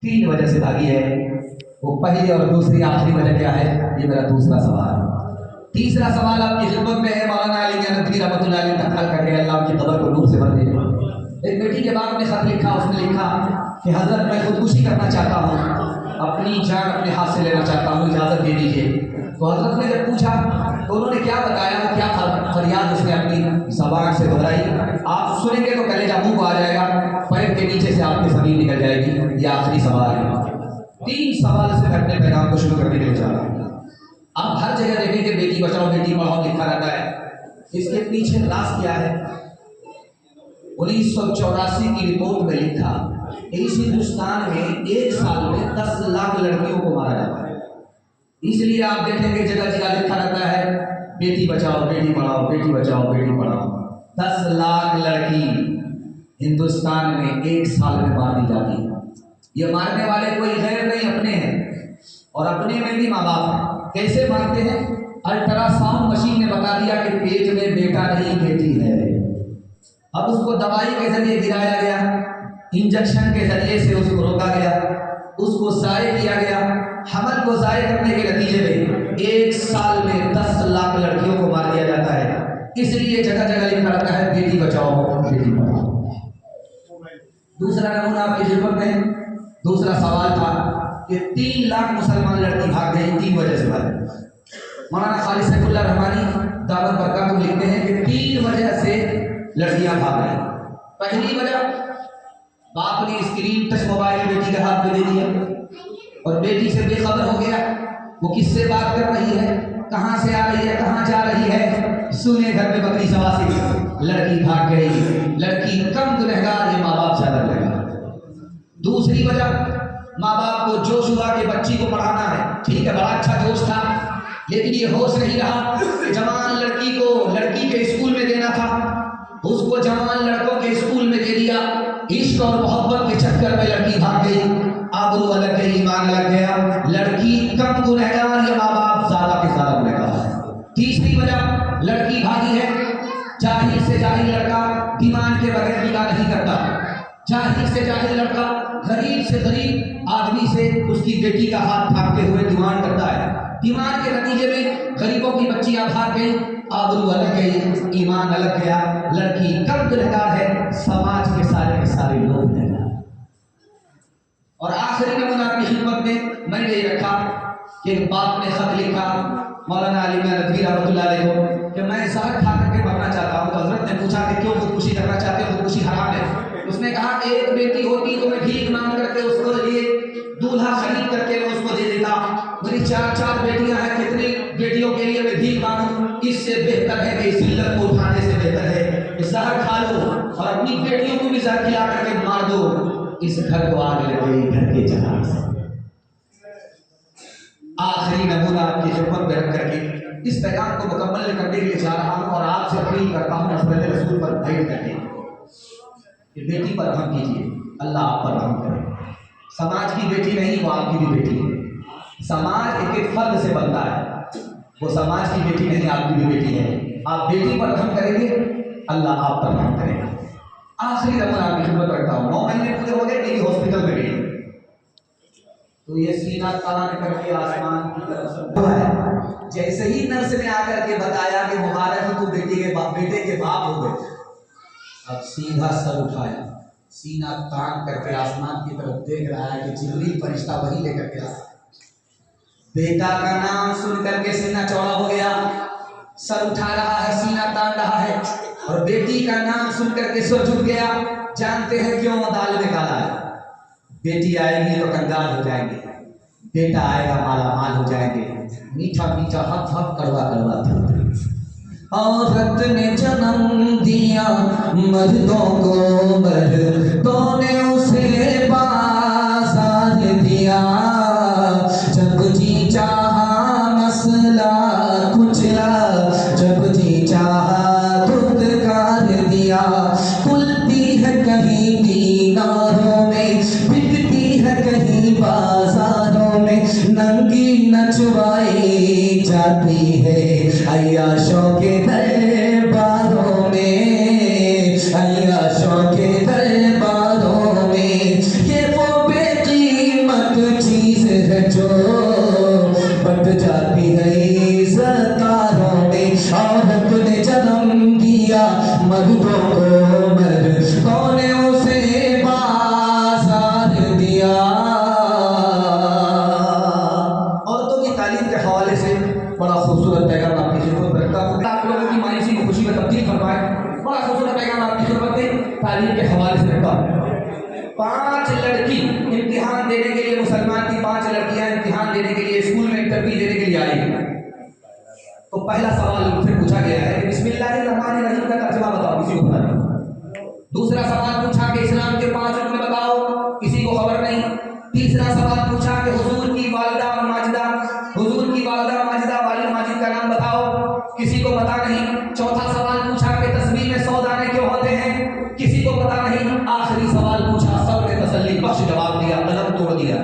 तीन वजह से भागी है। वो पहली और दूसरी आखिरी वजह क्या है, ये मेरा दूसरा सवाल। तीसरा सवाल आपकी खिदमत में है। मौलाना अली नदवी रहमतुल्लाह अलैह इंतकाल कर गए, अल्लाह उनकी कब्र को नूर से भर दे। एक बेटी के बाप ने खत लिखा, उसने लिखा कि हजरत मैं खुदकुशी करना चाहता हूँ, अपनी जान अपने हाथ से लेना चाहता हूँ, इजाज़त दे दीजिए। तो हजरत ने जब पूछा तो उन्होंने क्या बताया, वो क्या फरियाद उसने अपनी ज़बान से दोहराई, आप सुनेंगे तो कलेजा मुंह को आ जाएगा, पैर के नीचे से आपकी ज़मीन निकल जाएगी। ये आखिरी सवाल है। तीन सवाल से मैं अपने पैगाम को शुरू करने के लिए जा रहा हूँ। आप हर जगह देखेंगे बेटी बचाओ बेटी पढ़ाओ लिखा रहता है। इसके पीछे राज क्या है? 1984 की रिपोर्ट में लिखा, इस हिंदुस्तान में एक साल में 10 लाख लड़कियों को मारा जाता है। इसलिए आप देखेंगे जगह जगह लिखा रहता है बेटी बचाओ बेटी पढ़ाओ, बेटी बचाओ बेटी पढ़ाओ। 10 लाख लड़की हिंदुस्तान में एक साल में मार दी जाती है। ये मारने वाले कोई गैर नहीं, अपने हैं, और अपने में भी माँ बाप हैं। कैसे मारते हैं? अल्ट्रासाउंड मशीन ने बता दिया कि पेट में बेटा नहीं बेटी है। अब उसको दवाई के जरिए गिराया गया, इंजेक्शन के जरिए से उसको रोका गया, उसको ज़ाय किया गया। हमल को ज़ाय करने के नतीजे में एक साल में 10 लाख लड़कियों को मार दिया जाता है। इसलिए जगह जगह लिखा रहता है बेटी बचाओ बेटी पढ़ाओ। दूसरा नमूना आपकी खिदमत में, दूसरा सवाल था कि 3 लाख मुसलमान लड़की भाग गई, 3 वजह से भाग। मौलाना खालिद सैफुल्लाह रहमानी दावत बरकातुहू लिखते हैं कि 3 वजह से लड़कियां भाग गई। पहली वजह, बाप ने स्क्रीन टच मोबाइल बेटी के हाथ में दे दिया और बेटी से बेखबर हो गया। वो किससे बात कर रही है, कहाँ से आ रही है, कहाँ जा रही है, सुने घर में बकरी सवासी, लड़की भाग गई। लड़की कम गुनहगार, ये माँ बाप ज्यादा गुनहगार। दूसरी वजह, माँ बाप को जोश हुआ कि बच्ची को पढ़ाना है, ठीक है, बड़ा अच्छा जोश था, लेकिन ये होश नहीं रहा कि जवान लड़की को लड़की के स्कूल में देना था, उसको जवान लड़कों के स्कूल में दे दिया। इश्क और मोहब्बत के चक्कर में लड़की भाग गई, आबरू अलग गई, ईमान अलग गया। लड़की कम गुनहगार, ये माँ बाप ज्यादा के ज्यादा गुनहगार। तीसरी वजह, लड़की भागी है, जाहिल से जाहिल लड़का ईमान के बगैर निकाह नहीं करता। जाहिल से जाहिल लड़का गरीब से गरीब आदमी से उसकी बेटी का हाथ थामते हुए डिमांड करता है। डिमांड के नतीजे में गरीबों की बच्चियां भाग गई, आबरू अलग गई, ईमान अलग गया। लड़की कम गुनहगार है, समाज के सारे लोग गुनहगार। और आखिरी नमूना आपकी खिदमत में मैंने ये रखा कि एक बाप ने खत लिखा मौलाना अली नदवी रहमतुल्लाह अलैह को कि मैं जहर खा करके मरना चाहता हूँ। तो हजरत ने पूछा कि क्यों खुदकुशी करना चाहते हो, खुदकुशी हराम है। उसने कहा एक बेटी होती तो मैं भीख मांग करके उसको लिए दूल्हा खरीद करके मैं उसको दे देता। मेरी 4 बेटियां हैं, कितनी बेटियों के लिए मैं भीख मांगूं? इससे बेहतर है कि इस इल्लत को उठाने से बेहतर है कि जहर खा लो और अपनी बेटियों को भी जहर खिला करके मार दो। इस घर को आग लग गई, घर के जहां से। आखिरी नमूना आपकी खिदमत में रख करके इस पैगाम को मुकम्मल करने के लिए जा रहा हूं और आपसे अपील करता हूं नस्बत रसूल पर भेंट करके कि बेटी पर रहम कीजिए, अल्लाह आप पर रहम करे। समाज की बेटी नहीं, वो आपकी भी बेटी है। समाज एक फर्द से बनता है, वो समाज की बेटी नहीं, आपकी भी बेटी है। आप बेटी पर रहम करेंगे, अल्लाह आप पर रहम करेगा। आखिरी नंबर आपकी खिदमत रखता हूँ। 9 महीने पूरे हो गए, मेरी हॉस्पिटल में गई तो ये सीना तान करके आसमान की तरफ है। जैसे ही नर्स ने आकर के बताया कि मुबारक तू बेटे के बाप हो गए, अब सीधा सर उठाया, सीना तान करके आसमान की तरफ देख रहा है कि जिब्रील फरिश्ता वही लेकर के आया। बेटा का नाम सुन करके सीना चौड़ा हो गया, सर उठा रहा है, सीना तान रहा है, और बेटी का नाम सुन करके सर झुक गया। जानते हैं क्यों दाल में काला है? बेटी आएगी तो कंगाल हो जाएंगे, बेटा आएगा माला माल हो जाएंगे। मीठा मीठा हक हक कड़वा कड़वा था। औरत ने जन्म दिया मर्दों को, मर्दों ने उसे बाजार दिया। जब जी चाहा मसला कुचला, जब जी चाहा खुद कार दिया। खुलती है कहीं दीनारों में, बिकती है कहीं बाजारों में, नंगी नचवाई जाती है अय्याशों के दरबारों में, अय्याशों के दरबारों में। ये वो बेटी जो बट जाती गई सरकारों ने, औरत ने जन्म दिया मर्दों को, मर्दों ने उसे बाजार दिया। औरतों की तालीम के हवाले से बड़ा खूबसूरत पैगाम आपकी खिदमत में रखा हूं। आप लोगों की मायूसी को खुशी में तब्दील फरमाए। बड़ा खूबसूरत पैगाम आपकी खिदमत में तालीम के हवाले से रखा हूं। 5 लड़की इम्तिहान देने के लिए, मुसलमान की 5 लड़कियां इम्तिहान देने के लिए स्कूल में इंटरव्यू देने के लिए आई। तो पहला सवाल उनसे पूछा गया है कि बिस्मिल्लाहिर्रहमानिर्रहीम का तर्जुमा बताओ, किसी को पता नहीं। दूसरा सवाल पूछा कि इस्लाम के 5 रुकन बताओ, किसी को खबर नहीं। तीसरा सवाल पूछा कि हुजूर की वालिदा माजिदा, हुजूर की वालिदा माजिदा वालिद माजिद का नाम बताओ, किसी को पता नहीं। चौथा सवाल पूछा कि तस्बीह में 100 दाने क्यों होते हैं, किसी को पता नहीं। आखिरी सवाल पूछा, सबने तसल्ली बख्श जवाब दिया, कलम तोड़ दिया।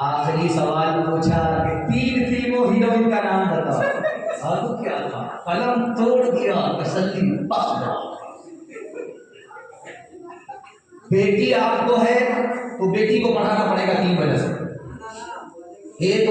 आखिरी सवाल पूछा कि 3 फिल्मों हीरोइन का नाम बताओ, और तो क्या था, कलम तोड़ दिया, तसल्ली बख्श जवाब। बेटी आपको है तो बेटी को पढ़ाना पड़ेगा 3 वजह से। एक